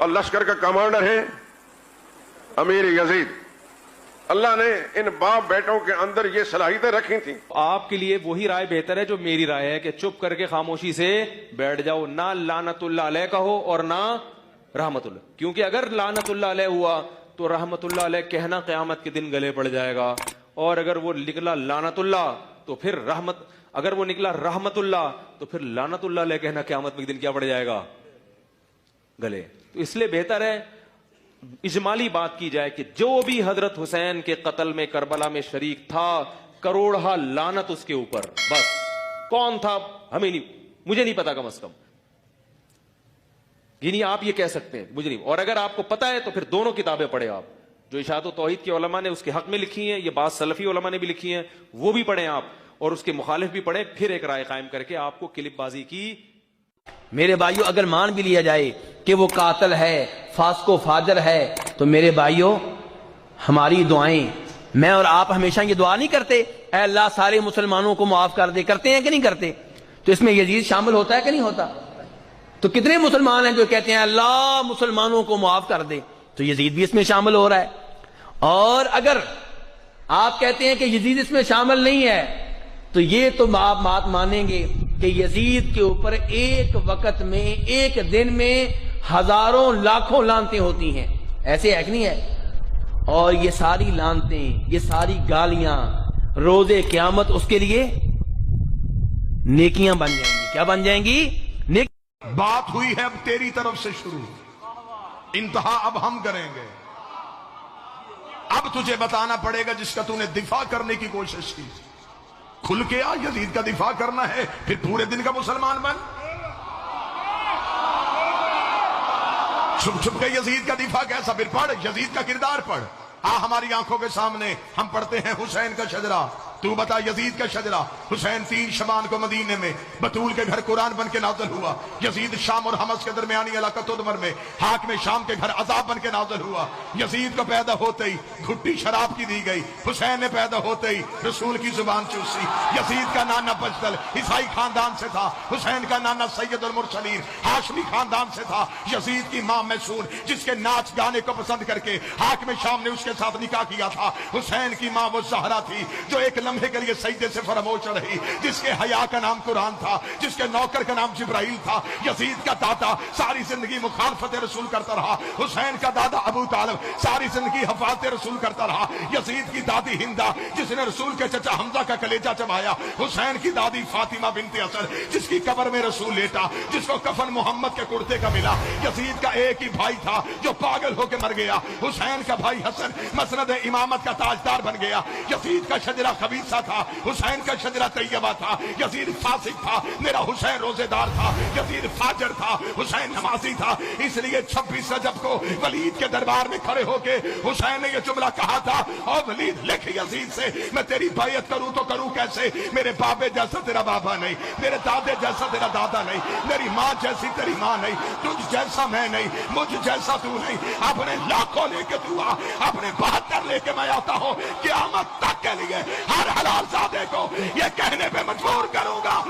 اور لشکر کا کمانڈر ہے امیر یزید. اللہ نے ان باپ بیٹوں کے اندر یہ صلاحیتیں رکھی تھیں. آپ کے لیے وہی رائے بہتر ہے جو میری رائے ہے کہ چپ کر کے خاموشی سے بیٹھ جاؤ, نہ لعنت اللہ علیہ کہو اور نہ رحمت اللہ, کیونکہ اگر لعنت اللہ علیہ ہوا تو رحمت اللہ علیہ کہنا قیامت کے دن گلے پڑ جائے گا, اور اگر وہ نکلا لعنت اللہ تو پھر اگر وہ نکلا رحمت اللہ تو پھر لعنت اللہ علیہ کہنا قیامت کے دن کیا پڑ جائے گا, گلے. تو اس لیے بہتر ہے اجمالی بات کی جائے کہ جو بھی حضرت حسین کے قتل میں کربلا میں شریک تھا, کروڑہ لعنت اس کے اوپر. بس کون تھا ہمیں نہیں, مجھے نہیں پتا, کم از کم یعنی آپ یہ کہہ سکتے ہیں مجھے نہیں. اور اگر آپ کو پتا ہے تو پھر دونوں کتابیں پڑھیں آپ, جو اشاعت و توحید کے علماء نے اس کے حق میں لکھی ہیں, یہ بعض سلفی علماء نے بھی لکھی ہیں, وہ بھی پڑھیں آپ, اور اس کے مخالف بھی پڑھیں, پھر ایک رائے قائم کر کے آپ کو کلپ بازی کی. میرے بھائیوں اگر مان بھی لیا جائے کہ وہ قاتل ہے, فاسق و فاجر ہے, تو میرے بھائیوں ہماری دعائیں, میں اور آپ ہمیشہ یہ دعا نہیں کرتے اے اللہ سارے مسلمانوں کو معاف کر دے, کرتے ہیں کہ نہیں کرتے؟ تو اس میں یزید شامل ہوتا ہے کہ نہیں ہوتا؟ تو کتنے مسلمان ہیں جو کہتے ہیں اللہ مسلمانوں کو معاف کر دے, تو یزید بھی اس میں شامل ہو رہا ہے. اور اگر آپ کہتے ہیں کہ یزید اس میں شامل نہیں ہے تو یہ تو آپ بات مانیں گے کہ یزید کے اوپر ایک وقت میں, ایک دن میں ہزاروں لاکھوں لعنتیں ہوتی ہیں, ایسے ہے کہ نہیں ہے؟ اور یہ ساری لعنتیں, یہ ساری گالیاں روز قیامت اس کے لیے نیکیاں بن جائیں گی. کیا بن جائیں گی؟ بات ہوئی ہے اب تیری طرف سے شروع, انتہا اب ہم کریں گے. اب تجھے بتانا پڑے گا جس کا تو نے دفاع کرنے کی کوشش کی, کھل کے آ, یزید کا دفاع کرنا ہے پھر پورے دن کا مسلمان بن. چھپ چھپ کے یزید کا دفاع کیسا؟ پھر پڑھ یزید کا کردار پڑھ. ہماری آنکھوں کے سامنے ہم پڑھتے ہیں حسین کا شجرہ, تو بتا یزید کا شجرہ. حسین 3 شبان کو مدینے میں بطول کے گھر قرآن بن کے نازل ہوا. یزید شام اور حمص کے درمیانی علاقہ تدمر میں حاکم شام کے گھر عذاب بن کے نازل ہوا. یزید کو پیدا ہوتے ہی گھٹی شراب کی دی گئی. حسین نے پیدا ہوتے ہی رسول کی زبان چوسی. یزید کا نانا بجدل عیسائی خاندان سے تھا, حسین کا نانا سید المرسلین ہاشمی خاندان سے تھا. یزید کی ماں میسون جس کے ناچ گانے کو پسند کر کے حاکم شام نے اس کے ساتھ نکاح کیا تھا. حسین کی ماں وہ زہرا تھی جو ایک لمحے کے لیے سجدے سے فراموش رہی, جس کے حیا کا نام قرآن تھا, جس کے نوکر کا نام جبرائیل تھا. یزید کا دادا ساری زندگی مخالفت رسول کرتا رہا. حسین کا دادا ابو طالب ساری زندگی حفاظت رسول کرتا رہا. یزید کی دادی ہندا جس نے رسول کے چچا حمزہ کا کلیجہ چبایا. حسین کی دادی فاطمہ بنت اسد جس کی قبر میں رسول لیٹا, جس کو کفن محمد کے کرتے کا ملا. یزید کا ایک ہی بھائی تھا جو پاگل ہو کے مر گیا. حسین کا بھائی حسن مسند امامت کا تاجدار بن گیا. یزید کا شجرہ خبیثہ تھا, حسین کا شجرہ طیبہ تھا. یزید فاسق تھا, میرا حسین روزے دار تھا. یزید فاجر تھا, حسین نمازی تھا. اس لیے 26 رجب کو ولید کے دربار میں کھڑے ہو کے حسین نے یہ جملہ کہا تھا, اور ولید لکھ یزید سے میں تیری بیعت کروں تو کروں کیسے؟ میرے بابے جیسا تیرا بابا نہیں, میرے دادے جیسا تیرا دادا نہیں, میری ماں جیسی تیری ماں نہیں, تجھ جیسا میں نہیں, مجھ جیسا تو نہیں. اپنے لاکھوں لے کے تو آ, اپنے 72 لے کے میں آتا ہوں. قیامت تک کے لیے ہر حلال زادے کو یہ کہنے پہ مجبور کروں گا